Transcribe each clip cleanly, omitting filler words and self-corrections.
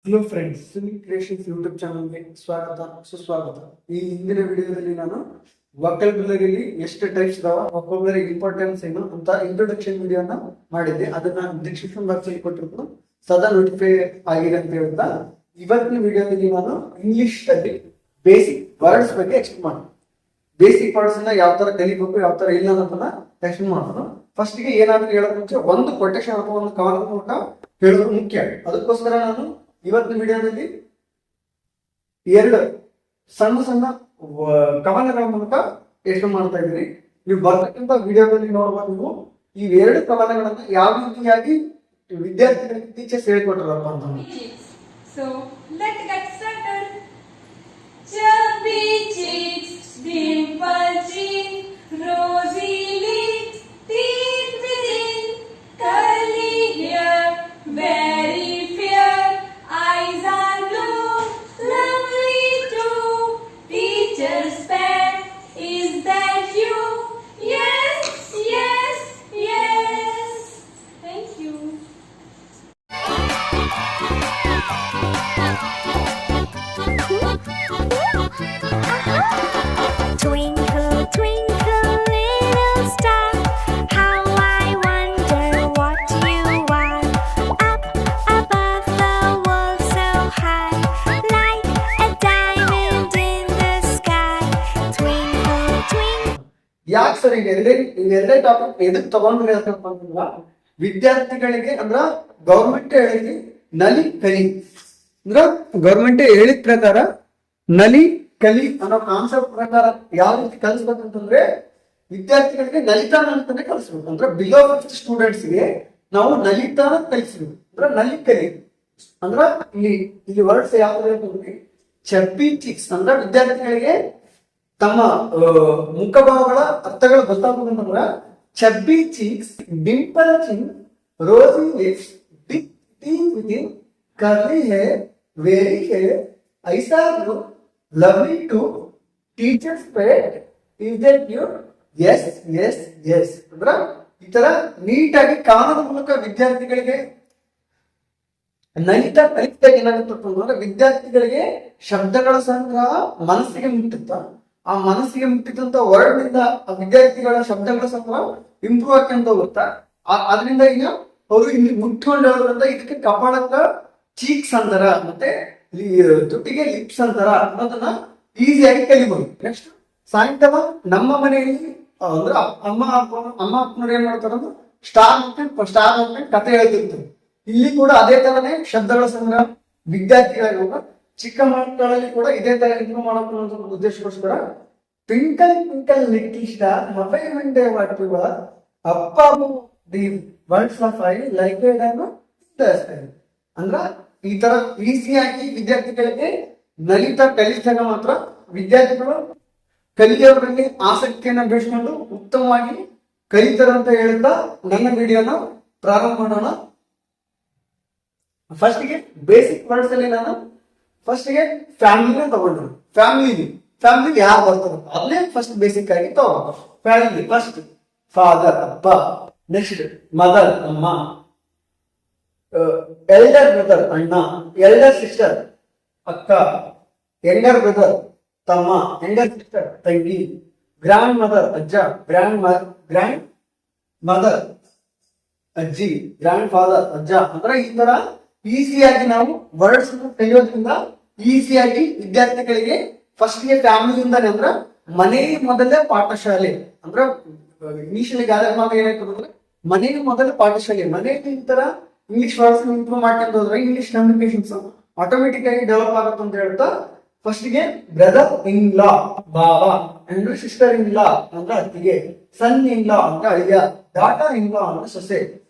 Hello friends, Sunil creations YouTube ಚಾನಲ್ಗೆ ಸ್ವಾಗತ ಸುಸ್ವಾಗತ. ಈ ಹಿಂದಿನ ವಿಡಿಯೋದಲ್ಲಿ ನಾನು ವೊಕ್ಯಾಬ್ಯುಲರಿಲಿ ಎಷ್ಟು ಟೈಪ್ಸ್ ಇದಾವ, ವೊಕ್ಯಾಬ್ಯುಲರಿ ಇಂಪಾರ್ಟೆನ್ಸ್ ಏನು ಅಂತ ಇಂಟ್ರೊಡಕ್ಷನ್ ವಿಡಿಯೋನ ಮಾಡಿದ್ದೆ. ಅದನ್ನ ಡಿಸ್ಕ್ರಿಪ್ಷನ್ ಬಾಕ್ಸ್ ಅಲ್ಲಿ ಕೊಟ್ಟಿರ್ತೀನಿ, ಸದಾ ನೋಟಿಫೈ ಆಗಿದೆ ಅಂತ ಹೇಳ್ತಾ ಇವತ್ತಿನ ವಿಡಿಯೋದಲ್ಲಿ ನಾನು ಇಂಗ್ಲಿಷ್ ಅಲ್ಲಿ ಬೇಸಿಕ್ ವರ್ಡ್ಸ್ ಬಗ್ಗೆ ಎಕ್ಸ್ಪ್ಲೇನ್ ಮಾಡ್ತೀನಿ. ಬೇಸಿಕ್ ವರ್ಡ್ಸ್ ನ ಯಾವ ತರ ಕಲಿಬೇಕು, ಯಾವ ತರ ಇಲ್ಲ ಅನ್ನೋದನ್ನ ಎಕ್ಸ್ಪ್ಲೇನ್ ಮಾಡೋಣ. ಫಸ್ಟ್ ಗೆ ಏನಾದ್ರೂ ಹೇಳೋದ್ ಮುಂಚೆ ಒಂದು ಕೊಟೇಶನ್ ಅಥವಾ ಒಂದು ಕವನದ ಮೂಲಕ ಹೇಳೋದು ಮುಖ್ಯ. ಅದಕ್ಕೋಸ್ಕರ ನಾನು ಇವತ್ತಿನ ವಿಡಿಯೋದಲ್ಲಿ ಎರಡು ಸಣ್ಣ ಸಣ್ಣ ಕವನಗಳ ಮೂಲಕ ಎಕ್ಸ್ಪ್ಲೇನ್ ಮಾಡ್ತಾ ಇದ್ದೀನಿ. ನೀವು ಬರ್ತಕ್ಕಂಥ ವಿಡಿಯೋದಲ್ಲಿ ನೋಡ್ಬೋದು, ನೀವು ಈ ಎರಡು ಕವನಗಳನ್ನ ಯಾವ ರೀತಿಯಾಗಿ ವಿದ್ಯಾರ್ಥಿಗಳಿಗೆ ಟೀಚರ್ಸ್ ಹೇಳ್ಕೊಟ್ರಪ್ಪ ಅಂತ. So let's get started. Chubby cheeks, dimple chin, rosy lips, teeth within, curly hair, very fair, eyes are blue, lovely too. Teacher's pet, is that you? Yes, yes, yes. Thank you. Twinkle, twinkle, little star, how I wonder what you are. Up above the world so high, like a diamond in the sky. Twinkle, twinkle. ಯಾಕೆ sir ಎರಡೇ topic ಎದಕ್ ತಗೊಂಡ್ರೆ ಅಂತಂದ್ರ, ವಿದ್ಯಾರ್ಥಿಗಳಿಗೆ ಅಂದ್ರ government ಹೇಳಿದ್ವಿ ನಲಿ ಕಲಿ ಅಂದ್ರ government ಹೇಳಿದ ಪ್ರಕಾರ ನಲಿ ಕಲಿ ಅನ್ನೋ ಕಾನ್ಸೆಪ್ಟ್ ಪ್ರಕಾರ ಯಾವ ರೀತಿ ಕಲಿಸ್ಬೇಕಂತಂದ್ರೆ, ವಿದ್ಯಾರ್ಥಿಗಳಿಗೆ ನಲಿತಾನ ಅಂತಾನೆ ಕಲಿಸ್ಬೇಕು. ಅಂದ್ರೆ ಬಿಲೋ ಫಿಫ್ತ್ ಸ್ಟೂಡೆಂಟ್ಸ್ ಗೆ ನಾವು ನಲಿತಾನ ಕಲಿಸ್ಬೇಕು. ಅಂದ್ರೆ ನಲಿ ಕಲಿ ಅಂದ್ರ ಇಲ್ಲಿ ವರ್ಡ್ಸ್ ಯಾವ ಅಂತಂದ್ರೆ, ಚಪ್ಪಿ ಚಿಕ್ಸ್ ಅಂದ್ರ ವಿದ್ಯಾರ್ಥಿಗಳಿಗೆ ತಮ್ಮ ಮುಖಭಾವಗಳ ಅರ್ಥಗಳು ಗೊತ್ತಾಗ್ಬೇಕಂತಂದ್ರ chubby cheeks, dimple chin, rosy lips, big teeth within, curly hair, very hair, eyes are blue, lovely too, teacher's pet, is that you? Yes yes yes ಅಂದ್ರ ಈ ತರ ನೀಟಾಗಿ ಕಾಣದ ಮೂಲಕ ವಿದ್ಯಾರ್ಥಿಗಳಿಗೆ ನಲಿತ ಕಲಿತಾಗ ಏನಾಗುತ್ತೆ ಅಂದ್ರೆ, ವಿದ್ಯಾರ್ಥಿಗಳಿಗೆ ಶಬ್ದಗಳ ಸಂಗ್ರಹ ಮನಸ್ಸಿಗೆ ಮುಟ್ಟುತ್ತ, ಆ ಮನಸ್ಸಿಗೆ ಮುಟ್ಟಿದಂತ ವರ್ಡ್ ನಿಂದ ಆ ವಿದ್ಯಾರ್ಥಿಗಳ ಶಬ್ದಗಳ ಸಂಗ್ರಹ ಇಂಪ್ರೂವ್ ಆಗ್ಕೊಂತ ಹೋಗುತ್ತಾ. ಅದರಿಂದ ಈಗ ಅವರು ಇಲ್ಲಿ ಮುಟ್ಕೊಂಡು ಹೇಳೋದ್ರಿಂದ ಇದಕ್ಕೆ ಕಪಾಳಕ್ಕ ಚೀಕ್ಸ್ ಅಂತಾರ, ಮತ್ತೆ ತುಟಿಗೆ ಲಿಪ್ಸ್ ಅಂತಾರ ಅನ್ನೋದನ್ನ ಈಸಿಯಾಗಿ ಕಲಿಬಹುದು. ನೆಕ್ಸ್ಟ್ ಸಾಯಂಕಾಲ ನಮ್ಮ ಮನೆಯಲ್ಲಿ ಅಂದ್ರೆ ಅಮ್ಮ ಅಪ್ಪನವ್ರು ಏನ್ ಮಾಡ್ತಾರ ಅಂದ್ರೆ, ಸ್ಟಾರ್ ಹಾಕ್ಕೊಂಡು ಕತೆ ಹೇಳ್ತಿರ್ತಾರೆ. ಇಲ್ಲಿ ಕೂಡ ಅದೇ ತರನೇ ಶಬ್ದಗಳ ಸಂಗ್ರಹ ವಿದ್ಯಾರ್ಥಿಗಳಿಗೆ ಚಿಕ್ಕ ಮಕ್ಕಳಲ್ಲಿ ಕೂಡ ಇದೇ ತರ ಇಂಪ್ರೂವ್ ಮಾಡಬೇಕು ಅನ್ನೋ ಉದ್ದೇಶಕ್ಕೋಸ್ಕರ twinkle twinkle little star my Monday what you are up the words of I like it ಅಂದ್ರ ಈ ತರ ಈಸಿಯಾಗಿ ವಿದ್ಯಾರ್ಥಿಗಳಿಗೆ ನಲಿತ ಕಲಿಸಿದಾಗ ಮಾತ್ರ ವಿದ್ಯಾರ್ಥಿಗಳು ಕಲಿಯೋದ್ರಲ್ಲಿ ಆಸಕ್ತಿಯನ್ನ ಬೆಳೆಸ್ಕೊಂಡು ಉತ್ತಮವಾಗಿ ಕಲಿತಾರೆ ಅಂತ ಹೇಳ್ತಾ ನನ್ನ ವಿಡಿಯೋನ ಪ್ರಾರಂಭ ಮಾಡೋಣ. ಫಸ್ಟ್ ಗೆ ಬೇಸಿಕ್ ವರ್ಡ್ಸ್ ಅಲ್ಲಿ ನಾನು ಫಸ್ಟ್ ಗೆ ಫ್ಯಾಮಿಲಿನ ತಗೊಂಡ್ರು. ಫ್ಯಾಮಿಲಿ ಯಾರು ಬರ್ತಾರೆ ಅದನ್ನೇ ಫಸ್ಟ್ ಬೇಸಿಕ್ ಆಗಿ ತಗೊಂಡು. ಫ್ಯಾಮಿಲಿ ಫಸ್ಟ್ ಫಾದರ್ ಅಪ್ಪ, ನೆಕ್ಸ್ಟ್ ಮದರ್ ಅಮ್ಮ, ಎಲ್ಡರ್ ಬ್ರದರ್ ಅಣ್ಣ, ಎಲ್ಡರ್ ಸಿಸ್ಟರ್ ಅಕ್ಕ, ಯಂಗರ್ ಬ್ರದರ್ ತಮ್ಮ, ಯಂಗರ್ ಸಿಸ್ಟರ್ ತಂಗಿ, ಗ್ರ್ಯಾಂಡ್ ಮದರ್ ಅಜ್ಜ, ಗ್ರ್ಯಾಂಡ್ ಮದರ್ ಅಜ್ಜಿ, ಗ್ರ್ಯಾಂಡ್ ಫಾದರ್ ಅಜ್ಜ. ಅಂದ್ರೆ ಈ ತರ ಈಸಿಯಾಗಿ ನಾವು ವರ್ಡ್ಸ್ ಕಲಿಯೋದ್ರಿಂದ ಈಸಿಯಾಗಿ ವಿದ್ಯಾರ್ಥಿಗಳಿಗೆ ಫಸ್ಟ್ ಗೆ ಫ್ಯಾಮಿಲಿಯಿಂದಾನೆ ಅಂದ್ರ ಮನೆ ಮೊದಲೇ ಪಾಠಶಾಲೆ. ಅಂದ್ರ ಇಂಗ್ಲಿಷ್ ಅಲ್ಲಿ ಗಾದೆ ಮಾತು ಏನಾಯ್ತಂದ್ರೆ, ಮನೆ ಮೊದಲ ಪಾಠಶಾಲೆ. ಮನೆಯಲ್ಲಿ ಈ ತರ ಇಂಗ್ಲಿಷ್ ವರ್ಡ್ಸ್ ಇಂಪ್ರೂವ್ ಮಾಡ್ಕೊಂಡು ಹೋದ್ರೆ ಇಂಗ್ಲಿಷ್ ಕಮ್ಯುನಿಕೇಶನ್ಸ್ ಆಟೋಮೆಟಿಕ್ ಆಗಿ ಡೆವಲಪ್ ಆಗುತ್ತೆ ಅಂತ ಹೇಳ್ತಾ ಫಸ್ಟ್ ಗೆ ಬ್ರದರ್ ಇನ್ ಲಾ ಬಾವ, ಅಂಡ್ ಸಿಸ್ಟರ್ ಇನ್ ಲಾ ಅಂದ್ರೆ ಅತ್ತಿಗೆ, ಸನ್ ಇನ್ ಲಾ ಅಂತ ಅಳಿಯ, ಡಾಟರ್ ಇನ್ ಲಾ ಅಂದ್ರೆ ಸೊಸೆ,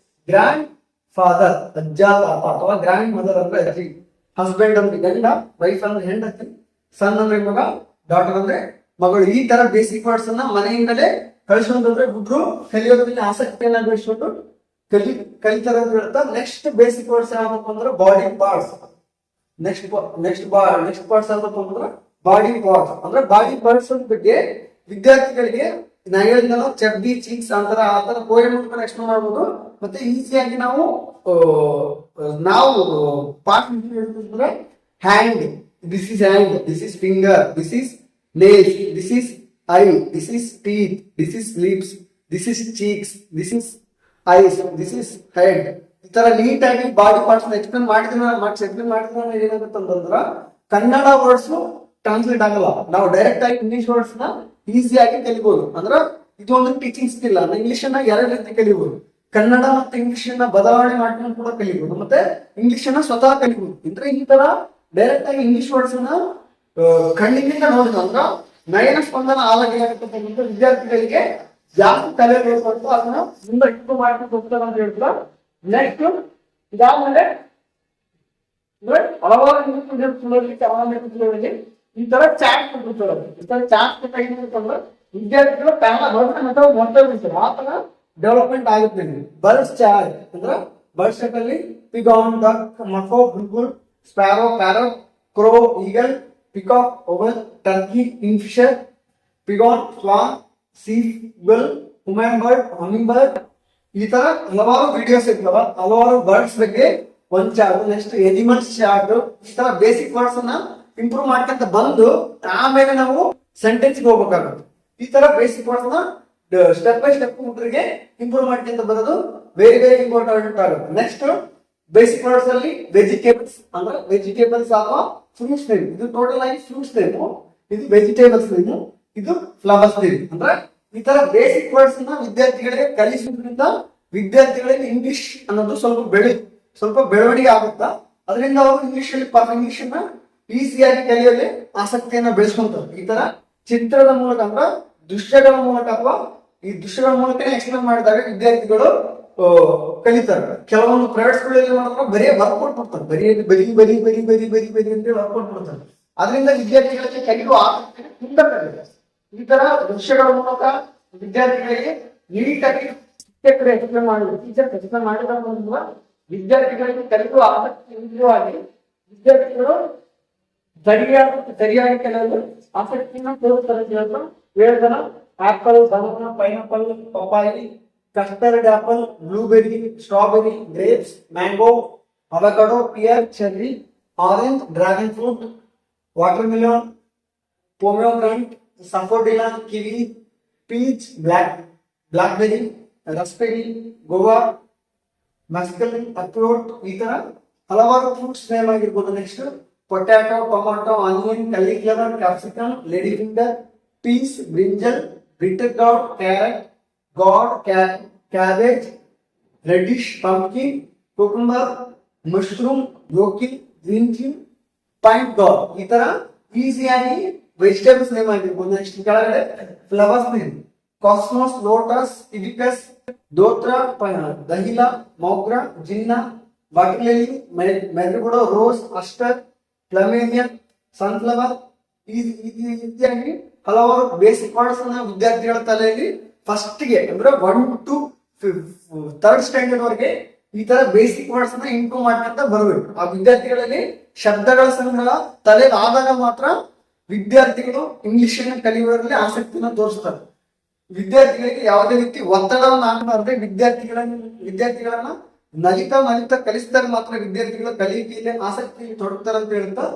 ಗ್ರ್ಯಾಂಡ್ ಫಾದರ್ ಅಜ್ಜ ತಾತ ಅಥವಾ ಗ್ರ್ಯಾಂಡ್ ಮದರ್ ಅಂದ್ರೆ ಅಜ್ಜಿ, ಹಸ್ಬೆಂಡ್ ಅಂದ್ರೆ ಗಂಡ, ವೈಫ್ ಅಂದ್ರೆ ಹೆಂಡತಿ, ಸನ್ ಅಂದ್ರೆ ಮಗ, ಡಾಟರ್ ಅಂದ್ರೆ ಮಗಳು. ಈ ತರ ಬೇಸಿಕ್ ವರ್ಡ್ಸ್ ಅನ್ನ ಮನೆಯಿಂದಲೇ ಕಳಿಸೋದಂದ್ರೆ ಹುಡುಗರು ಕಲಿಯೋದ್ರಲ್ಲಿ ಆಸಕ್ತಿಯನ್ನ ಬೆಳೆಸ್ಕೊಂಡು ಕಲಿತಾರೆ ಅಂತ ಹೇಳ್ತಾ ನೆಕ್ಸ್ಟ್ ಬೇಸಿಕ್ ವರ್ಡ್ಸ್ ಯಾವಪ್ಪ ಅಂದ್ರೆ ಬಾಡಿ ಪಾರ್ಟ್ಸ್. ನೆಕ್ಸ್ಟ್ ಪಾರ್ಟ್ಸ್ ಯಾವ್ದಪ್ಪ ಅಂದ್ರೆ ಬಾಡಿ ಪಾರ್ಟ್ಸ್. ಅಂದ್ರೆ ಬಾಡಿ ಪಾರ್ಟ್ಸ್ ಬಗ್ಗೆ ವಿದ್ಯಾರ್ಥಿಗಳಿಗೆ ನಾ ಹೇಳಿದ್ನಲ್ಲ, ಚಬ್ಬಿ ಚೀಕ್ಸ್ ಅಂತರ ಆತರ ಪೋಯಮ್ ಎಕ್ಸ್ಪ್ಲೇನ್ ಮಾಡ್ಬೋದು. ಮತ್ತೆ ಈಸಿಯಾಗಿ ನಾವು ನಾವು ಪಾರ್ಟ್ ಹೇಳ್ತಿದ್ರೆ hand, this is hand, this is finger, this is nails, this is eye, this is teeth, this is lips, this is cheeks, this is eyes, this is head. ಈ ತರ neat ಆಗಿ body parts explain ಮಾಡಿದ್ರೆ ಏನಾಗುತ್ತೆ ಅಂತಂದ್ರ Kannada words translate ಆಗಲ್ಲ. ನಾವು direct ಆಗಿ English words ನ ಈಸಿಯಾಗಿ ಕಲಿಬಹುದು. ಅಂದ್ರ ಇದು ಒಂದು ಟೀಚಿಂಗ್ ಸ್ಕಿಲ್. ಇಂಗ್ಲಿಷ್ ಅನ್ನ ಎರಡು ರೀತಿ ಕಲಿಬಹುದು. ಕನ್ನಡ ಮತ್ತೆ ಇಂಗ್ಲಿಷ್ ಅನ್ನ ಬದಲಾವಣೆ ಮಾಡ್ಕೊಂಡು ಕೂಡ ಕಲಿಬಹುದು, ಮತ್ತೆ ಇಂಗ್ಲಿಷ್ ಅನ್ನ ಸ್ವತಃ ಕಲಿಬಹುದು. ಅಂದ್ರೆ ಈ ತರ ಡೈರೆಕ್ಟ್ ಆಗಿ ಇಂಗ್ಲಿಷ್ ವರ್ಡ್ಸ್ ಅನ್ನ ಕಣ್ಣಿನಿಂದ ನೋಡಿದ ಅಂದ್ರ ನಯನ ಸ್ಪಂದನ ಆಗುತ್ತೆ. ವಿದ್ಯಾರ್ಥಿಗಳಿಗೆ ಜಾಸ್ತಿ ಕಲಿಯಬೇಕು ಅಂತ ಅದನ್ನ ಮುಂದೆ ಇಂಪ್ರೂವ್ ಮಾಡ್ಕೊಂಡು ಹೋಗ್ತಾರೆ ಅಂತ ಹೇಳ್ತಾರೆ. ನೆಕ್ಸ್ಟ್ ಇದಾದ್ಮೇಲೆ ಹಲವಾರು ಈ ತರ ಚಾಟ್ ಕೊಟ್ಟಿರ್ತಾರೆ. ಈ ತರ ಚಾಟ್ ಕೊಟ್ಟಾಗಿರ್ತಂದ್ರೆ ವಿದ್ಯಾರ್ಥಿಗಳು ಕನ್ನಡ ಬರ್ತಾರೆ ಮತ್ತೆ ಹೊಂದಿರ್ತಾರೆ. ಆ ತರ ಡೆವಲಪ್ಮೆಂಟ್ ಆಗುತ್ತೆ. ಬರ್ಡ್ಸ್ ಚಾಟ್ ಅಂದ್ರೆ ಬರ್ಡ್ ಸೆಟ್ ಅಲ್ಲಿ ಪಿಗಾನ್, ಡಕ್, ಮಕೋ, ಬುಲ್ಬುಲ್, sparrow, parrot, crow, eagle, peacock, owl, turkey, kingfisher, pigeon, swan, seagull, human bird, humming bird. ಈ ತರ ಹಲವಾರು ವಿಡಿಯೋಸ್ ಇರ್ತಾವ. ಹಲವಾರು ಬರ್ಡ್ಸ್ ಬಗ್ಗೆ ಒಂದ್ ಚಾರ್ಟ್, ನೆಕ್ಸ್ಟ್ ಎನಿಮಲ್ಸ್ ಚಾರ್ಟ್. ಈ ತರ ಬೇಸಿಕ್ ವರ್ಡ್ಸ್ ಅನ್ನ ಇಂಪ್ರೂವ್ ಮಾಡ್ಕೊಂತ ಬಂದು ಆಮೇಲೆ ನಾವು ಸೆಂಟೆನ್ಸ್ ಹೋಗ್ಬೇಕಾಗುತ್ತೆ. ಈ ತರ ಬೇಸಿಕ್ ವರ್ಡ್ಸ್ ನ ಸ್ಟೆಪ್ ಬೈ ಸ್ಟೆಪ್ ಹುಡುಗರಿಗೆ ಇಂಪ್ರೂವ್ ಮಾಡ್ಕೊಂತ ಬರೋದು ವೆರಿ ವೆರಿ ಇಂಪಾರ್ಟೆಂಟ್ ಆಗುತ್ತೆ. ನೆಕ್ಸ್ಟ್ ಬೇಸಿಕ್ ವರ್ಡ್ಸ್ ಅಲ್ಲಿ ವೆಜಿಟೇಬಲ್ಸ್ ಅಂದ್ರೆ ವೆಜಿಟೇಬಲ್ಸ್ ಅಥವಾ ಫ್ರೂಟ್ಸ್ ನೇಮ್. ಇದು ಟೋಟಲ್ ಆಗಿ ಫ್ರೂಟ್ಸ್ ನೇಮ್, ಇದು ವೆಜಿಟೇಬಲ್ಸ್ ನೇಮ್, ಇದು ಫ್ಲವರ್ಸ್ ನೇಮ್. ಅಂದ್ರೆ ಈ ತರ ಬೇಸಿಕ್ ವರ್ಡ್ಸ್ ನ ವಿದ್ಯಾರ್ಥಿಗಳಿಗೆ ಕಲಿಸುವುದರಿಂದ ವಿದ್ಯಾರ್ಥಿಗಳಿಗೆ ಇಂಗ್ಲಿಷ್ ಅನ್ನೋದು ಸ್ವಲ್ಪ ಬೆಳವಣಿಗೆ ಆಗುತ್ತಾ. ಅದರಿಂದ ಅವರು ಇಂಗ್ಲಿಷ್ ಅನ್ನ ಈಸಿಯಾಗಿ ಕಲಿಯಲು ಆಸಕ್ತಿಯನ್ನ ಬೆಳೆಸ್ಕೊಂತಾರೆ. ಈ ತರ ಚಿತ್ರದ ಮೂಲಕ ಅಂದ್ರೆ ದೃಶ್ಯಗಳ ಮೂಲಕ ಅಥವಾ ಈ ದೃಶ್ಯಗಳ ಮೂಲಕ ಎಕ್ಸ್ಪ್ಲೇನ್ ಮಾಡಿದಾಗ ವಿದ್ಯಾರ್ಥಿಗಳು ಕಲಿತಾರೆ. ಕೆಲವೊಂದು ಪ್ರೈವೇಟ್ ಸ್ಕೂಲಲ್ಲಿ ಮಾಡಿದ್ರೆ ಬರೀ ವರ್ಕ್ ಕೊಟ್ಬಿಡ್ತಾರೆ, ಬರೀ ಬರಿ ಬರಿ ಬರಿ ಬರಿ ಬರಿ ಬರಿ ಅಂತ ವರ್ಕ್ ಕೊಟ್ಬಿಡ್ತಾರೆ. ಅದರಿಂದ ವಿದ್ಯಾರ್ಥಿಗಳಿಗೆ ಕಲಿಯುವ ಆಸಕ್ತಿ ಹಿಂದೆ. ಈ ತರ ದೃಶ್ಯಗಳ ಮೂಲಕ ವಿದ್ಯಾರ್ಥಿಗಳಿಗೆ ನೀಟಾಗಿ ಎಕ್ಸ್ಪ್ಲೇನ್ ಮಾಡಿದ್ರು. ಟೀಚರ್ ಎಕ್ಸ್ಪ್ಲೇನ್ ಮಾಡಿದ ಮೂಲಕ ವಿದ್ಯಾರ್ಥಿಗಳಿಗೆ ಕಲಿಯುವ ಆಸಕ್ತಿ ನಿಜವಾಗಿ ವಿದ್ಯಾರ್ಥಿಗಳು ಸರಿಯಾಗಿ ಕಲಿಯಲು ಆಸಕ್ತಿಯನ್ನು ತೋರುತ್ತಾರೆ. ಹೇಳ್ತಾರ ಆಪಲ್, ಬನಾನಾ, ಪೈನಾಪಲ್, ಪಪ್ಪಾಯಿ, custard apple, blueberry, strawberry, grapes, mango, avocado, pear, cherry, orange, dragon fruit, watermelon, pomegranate, sapodilla, kiwi, peach, blackberry, raspberry, guava, muskmelon, ಅಕ್ರೋಟ್. ಈ ತರ ಹಲವಾರು ಫ್ರೂಟ್ಸ್ ನೇಮ್ ಆಗಿರ್ಬೋದು. Next potato, tomato, onion, cauliflower, capsicum, lady finger, peas, brinjal, bitter gourd, carrot, gourd, cabbage, radish, pumpkin, cucumber, mushroom, broccoli, green cheese, point gourd. ಈ ತರ ಈಸಿಯಾಗಿ vegetables name ಆಗಿರ್ಬೋದು. Next ಕೆಳಗಡೆ ಫ್ಲವರ್ಸ್ ನೇಮ್ ಕಾಸ್ಮೋಸ್, ಲೋಟಸ್, ಇಡಿಕಸ್, ದೋತ್ರ, dahlia, ಮೌಗ್ರಾ, zinnia, water lily, marigold, rose, aster, ಪ್ಲಮೇನಿಯನ್, sunflower. ಇತ್ಯಾದಿ ಹಲವಾರು ಬೇಸಿಕ್ ವರ್ಡ್ಸ್ ಅನ್ನ ವಿದ್ಯಾರ್ಥಿಗಳ ತಲೆಯಲ್ಲಿ ಫಸ್ಟ್ ಗೆ ಅಂದ್ರೆ 1 to 3rd ಸ್ಟ್ಯಾಂಡರ್ಡ್ ವರೆಗೆ ಈ ತರ ಬೇಸಿಕ್ ವರ್ಡ್ಸ್ ನ ಇಂಪ್ರೂವ್ ಮಾಡ್ಕೊಂತ ಬರಬೇಕು. ಆ ವಿದ್ಯಾರ್ಥಿಗಳಲ್ಲಿ ಶಬ್ದಗಳ ಸಂಗ್ರಹ ತಲೆ ಆದಾಗ ಮಾತ್ರ ವಿದ್ಯಾರ್ಥಿಗಳು ಇಂಗ್ಲಿಷ್ ಅನ್ನು ಕಲಿಯುವಲ್ಲಿ ಆಸಕ್ತಿನ ತೋರಿಸ್ತಾರೆ. ವಿದ್ಯಾರ್ಥಿಗಳಿಗೆ ಯಾವುದೇ ರೀತಿ ಒತ್ತಡವನ್ನು ಹಾಕಬಾರದೆ ವಿದ್ಯಾರ್ಥಿಗಳನ್ನ ನಲಿತಾ ಕಲಿಸಿದಾಗ ಮಾತ್ರ ವಿದ್ಯಾರ್ಥಿಗಳು ಕಲಿಕೆಯಲ್ಲಿ ಆಸಕ್ತಿ ತೊಡಗ್ತಾರೆ ಅಂತ ಹೇಳ್ತಾ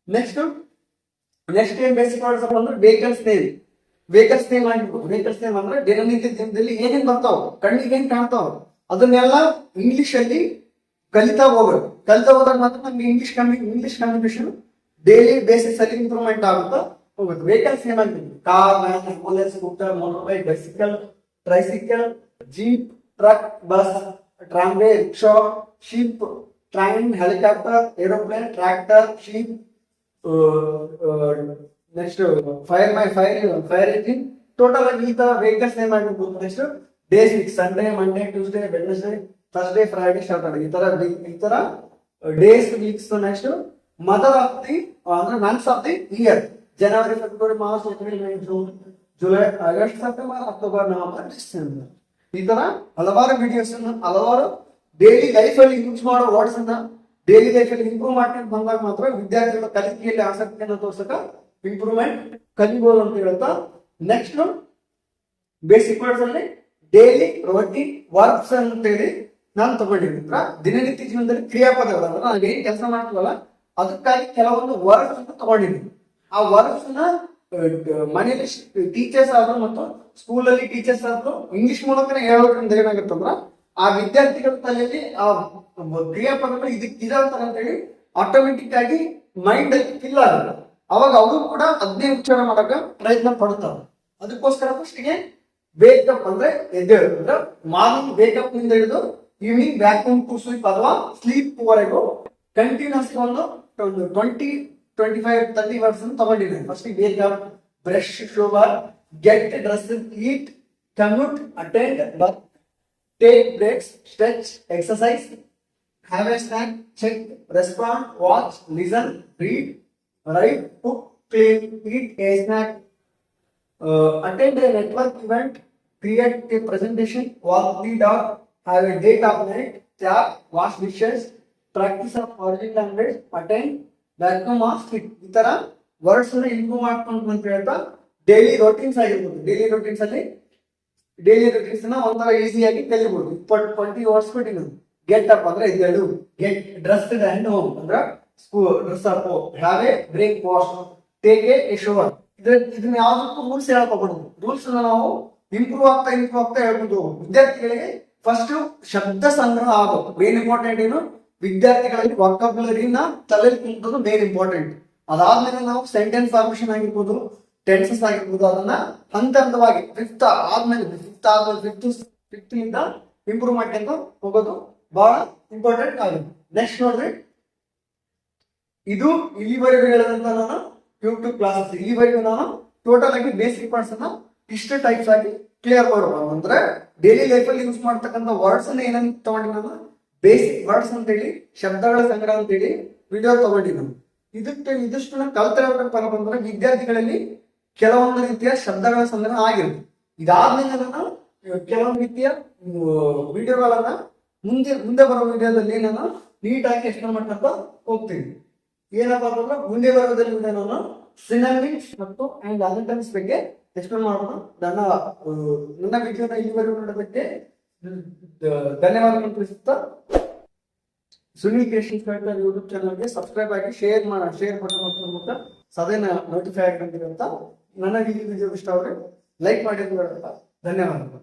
ನೆಕ್ಸ್ಟ್ ಏನ್ ಬೇಸಿಕ್ ವರ್ಡ್ಸ್ ಅಂದ್ರೆ ವೆಹಿಕಲ್ಸ್ ನೇಮ್ ಆಗಿರ್ಬೋದು. ವೆಹಿಕಲ್ಸ್ ನೇಮ್ ಅಂದ್ರೆ ದಿನನಿತ್ಯ ಜೀವನದಲ್ಲಿ ಏನೇನ್ ಬರ್ತಾವ, ಕಣ್ಣಿಗೆ ಏನ್ ಕಾಣ್ತಾವ ಅದನ್ನೆಲ್ಲ ಇಂಗ್ಲಿಷ್ ಅಲ್ಲಿ ಕಲಿತಾ ಹೋದಾಗ ಮಾತ್ರ ನಮ್ಗೆ ಇಂಗ್ಲಿಷ್ ಕಮ್ಯುನಿಕೇಶನ್ ಡೈಲಿ ಬೇಸಿಸ್ ಅಲ್ಲಿ ಇಂಪ್ರೂವ್ಮೆಂಟ್ ಆಗುತ್ತಾ ಹೋಗುತ್ತೆ. ವೆಹಿಕಲ್ಸ್ ನೇಮ್ ಆಗಿರ್ಬೋದು car, van, ambulance, scooter, motor bike, bicycle, tricycle, jeep, truck, bus, tramway, rickshaw, ship, train, helicopter, aeroplane, tractor, sheep, next fire engine. Total ಆಗಿ ಈ ತರ ವೆಹಿಕಲ್ಸ್ ನೇಮ್ ಆಗಿರ್ಬೋದು. Next days week Sunday, Monday, Tuesday, Wednesday, Thursday, Friday, Saturday. ಈ ತರ days weeks. Next mother of the ಅಂದ್ರೆ months of the year January, February, March, April, May, June, July, August, September, October, November, December. ಈ ತರ ಹಲವಾರು videos ಹಲವಾರು daily life ಅಲ್ಲಿ use ಮಾಡೋ words ಅನ್ನ ಡೈಲಿ ಲೈಫ್ ಅಲ್ಲಿ ಇಂಪ್ರೂವ್ ಮಾಡ್ಕೊಂಡು ಬಂದಾಗ ಮಾತ್ರ ವಿದ್ಯಾರ್ಥಿಗಳ ಕಲಿಕೆಯಲ್ಲಿ ಆಸಕ್ತಿಯನ್ನು ತೋರ್ಸಕ ಇಂಪ್ರೂವ್ಮೆಂಟ್ ಕಲಿಬಹುದು ಅಂತ ಹೇಳ್ತಾ ನೆಕ್ಸ್ಟ್ ಬೇಸಿಕ್ ವರ್ಡ್ಸ್ ಅಲ್ಲಿ ಡೈಲಿ ರೋಟೀನ್ ವರ್ಬ್ಸ್ ಅಂತ ಹೇಳಿ ನಾನು ತಗೊಂಡಿದ್ದೀನಿ ಅಂದ್ರೆ ದಿನನಿತ್ಯ ಜೀವನದಲ್ಲಿ ಕ್ರಿಯಾಪದಗಳು ಅಂದ್ರೆ ನಾವು ಏನ್ ಕೆಲಸ ಮಾಡ್ತೀವಲ್ಲ ಅದಕ್ಕಾಗಿ ಕೆಲವೊಂದು ವರ್ಡ್ಸ್ ಅನ್ನು ತಗೊಂಡಿದ್ದೀನಿ. ಆ ವರ್ಡ್ಸ್ ನ ಮನೆಯಲ್ಲಿ ಟೀಚರ್ಸ್ ಆದ್ರು ಮತ್ತು ಸ್ಕೂಲಲ್ಲಿ ಟೀಚರ್ಸ್ ಆದ್ರು ಇಂಗ್ಲಿಷ್ ಮೂಲಕನೇ ಹೇಳೋದ್ರಿಂದ ಏನಾಗುತ್ತಂದ್ರ ಆ ವಿದ್ಯಾರ್ಥಿಗಳ ತಲೆಯಲ್ಲಿ ಆ ಕ್ರಿಯಾಪದಗಳು ಇದಕ್ಕೆ ಇದಾಗ್ತಾರೆ ಅಂತ ಹೇಳಿ ಆಟೋಮೆಟಿಕ್ ಆಗಿ ಮೈಂಡ್ ಅಲ್ಲಿ ಫಿಲ್ ಆಗುತ್ತೆ. ಅವಾಗ ಅವರು ಕೂಡ ಅದನ್ನೇ ಉಚ್ಚಾರ ಮಾಡಕ ಪ್ರಯತ್ನ ಪಡ್ತಾವ. ಅದಕ್ಕೋಸ್ಕರ ಫಸ್ಟ್ಗೆ ವೇಕಪ್ ಅಂದ್ರೆ ಎದ್ದೇಳು ಅಂದ್ರೆ ಮಾರ್ನಿಂಗ್ ವೇಕಪ್ ನಿಂದ ಹಿಡಿದು ಈವ್ನಿಂಗ್ ಬ್ಯಾಕ್ ಟು ಸ್ಲೀಪ್ ಅಥವಾ ಸ್ಲೀಪ್ ವರೆಗೂ ಕಂಟಿನ್ಯೂಸ್ ಒಂದು 20-25-30 ವರ್ಡ್ಸ್ ತಗೊಂಡಿದ್ದೀನಿ. First wake up, brush, shower, get dress, eat, commute, attend, work, take breaks, stretch, exercise, have a snack, check, respond, watch, listen, read, write, cook, clean, eat a snack, attend a network event, create a presentation, walk the dog, have a date of night, chat, wash dishes, practice of foreign language, attend, vacuum or spit. ಈ ತರ words ಅನ್ನ improve ಮಾಡ್ಕೊಂಡು ಅಂತ ಹೇಳ್ತಾ daily routines ಆಗಿರ್ಬೋದು. Daily routines ನ ಒಂಥರ ಈಸಿಯಾಗಿ ಕಲಿಬಹುದು. 20 ವರ್ಡ್ಸ್ ಕೊಟ್ಟಿದ್ದು. ಗೆಟ್ ಅಪ್ ಅಂದ್ರೆ ಎದ್ದೇಳು, ಗೆಟ್ ಡ್ರೆಸ್ಡ್ ಅಂಡ್ ಹೋಮ್ ಅಂದ್ರೆ dress up, have a break wash, take a shower. ಇದನ್ನ ಯಾವ್ದಕ್ಕೂ ರೂಲ್ಸ್ ಹೇಳ್ಕೊಬಾರ್ದು. ರೂಲ್ಸ್ ನಾವು ಇಂಪ್ರೂವ್ ಆಗ್ತಾ ಹೇಳ್ಬೋದು. ವಿದ್ಯಾರ್ಥಿಗಳಿಗೆ ಫಸ್ಟ್ ಶಬ್ದ ಸಂಗ್ರಹ ಆಗೋದು ಮೇನ್ ಇಂಪಾರ್ಟೆಂಟ್. ಏನು ವಿದ್ಯಾರ್ಥಿಗಳಲ್ಲಿ ವೊಕ್ಯಾಬ್ಯುಲರಿನ ತಲೆಯಲ್ಲಿ ಕುಂತದ್ದು ಮೇನ್ ಇಂಪಾರ್ಟೆಂಟ್. ಅದಾದ್ಮೇಲೆ ನಾವು ಸೆಂಟೆನ್ಸ್ ಫಾರ್ಮೇಶನ್ ಆಗಿರ್ಬೋದು, ಟೆನ್ಸಸ್ ಆಗಿರ್ಬೋದು, ಅದನ್ನ ಹಂತವಾಗಿ ಫಿಫ್ತ್ ಇಂದ ಇಂಪ್ರೂವ್ ಮಾಡ್ಕೊಂತ ಹೋಗೋದು ಬಹಳ ಇಂಪಾರ್ಟೆಂಟ್ ಆಗುತ್ತೆ. ನೆಕ್ಸ್ಟ್ ನೋಡ್ರಿ, ಇದು ಇಲ್ಲಿವರೆಗೂ ಹೇಳಿದಂತ ನಾನು ಯೂಟ್ಯೂಬ್ ಕ್ಲಾಸಸ್. ಇಲ್ಲಿವರೆಗೂ ನಾನು ಟೋಟಲ್ ಆಗಿ ಬೇಸಿಕ್ ಪಾರ್ಟ್ಸ್ ಅನ್ನ ಇಷ್ಟು ಟೈಪ್ಸ್ ಆಗಿ ಕ್ಲಿಯರ್ ಮಾಡಬಹುದು. ಅಂದ್ರೆ ಡೈಲಿ ಲೈಫ್ ಅಲ್ಲಿ ಯೂಸ್ ಮಾಡ್ತಕ್ಕಂಥ ವರ್ಡ್ಸ್ ಅನ್ನ ಏನಂತ ತಗೊಂಡಿ ನಾನು ಬೇಸಿಕ್ ವರ್ಡ್ಸ್ ಅಂತ ಹೇಳಿ, ಶಬ್ದಗಳ ಸಂಗ್ರಹ ಅಂತ ಹೇಳಿ ವಿಡಿಯೋ ತಗೊಂಡಿ ನಾನು. ಇದಿಷ್ಟು ಕಲ್ತಿರಬೇಕಪ್ಪ ಬಂದ್ರೆ ವಿದ್ಯಾರ್ಥಿಗಳಲ್ಲಿ ಕೆಲವೊಂದು ರೀತಿಯ ಶಬ್ದಗಳ ಸಂಗ್ರಹ ಆಗಿರುತ್ತೆ. ಇದಾದ್ಮೇಲೆ ನಾನು ಕೆಲವೊಂದು ರೀತಿಯ ವಿಡಿಯೋಗಳನ್ನ ಮುಂದೆ ಬರೋ ವಿಡಿಯೋದಲ್ಲಿ ನಾನು ನೀಟಾಗಿ ಎಕ್ಸ್ಪ್ಲೇನ್ ಮಾಡ್ತಾ ಹೋಗ್ತೀನಿ. ಏನಪ್ಪಾ ಅಂತಂದ್ರೆ ಮುಂದೆ ಬರೋದಲ್ಲಿ ನಾನು ಸಿನೋನಿಮ್ಸ್ ಮತ್ತು ಅಂಡ್ ಅನಟಮ್ಸ್ ಬಗ್ಗೆ ಎಕ್ಸ್ಪ್ಲೇನ್ ಮಾಡೋಣ. ನನ್ನ ವಿಡಿಯೋನ ಇಲ್ಲಿವರೆಗೂ ನೋಡೋದಕ್ಕೆ ಧನ್ಯವಾದಗಳು ತಿಳಿಸುತ್ತಾ, ಸುನಿಲ್ ಕ್ರಿಯೇಷನ್ಸ್ ಯೂಟ್ಯೂಬ್ ಚಾನಲ್ಗೆ ಸಬ್ಸ್ಕ್ರೈಬ್ ಆಗಿ ಶೇರ್ ಬಟನ್ ಮೂಲಕ ಸದಾ ನೋಟಿಫೈ ಆಗಿರ್ತೀವಿ ಅಂತ. ನನ್ನ ವಿಡಿಯೋ ಇಷ್ಟ ಆದರೆ ಲೈಕ್ ಮಾಡಿ. ಧನ್ಯವಾದಗಳು.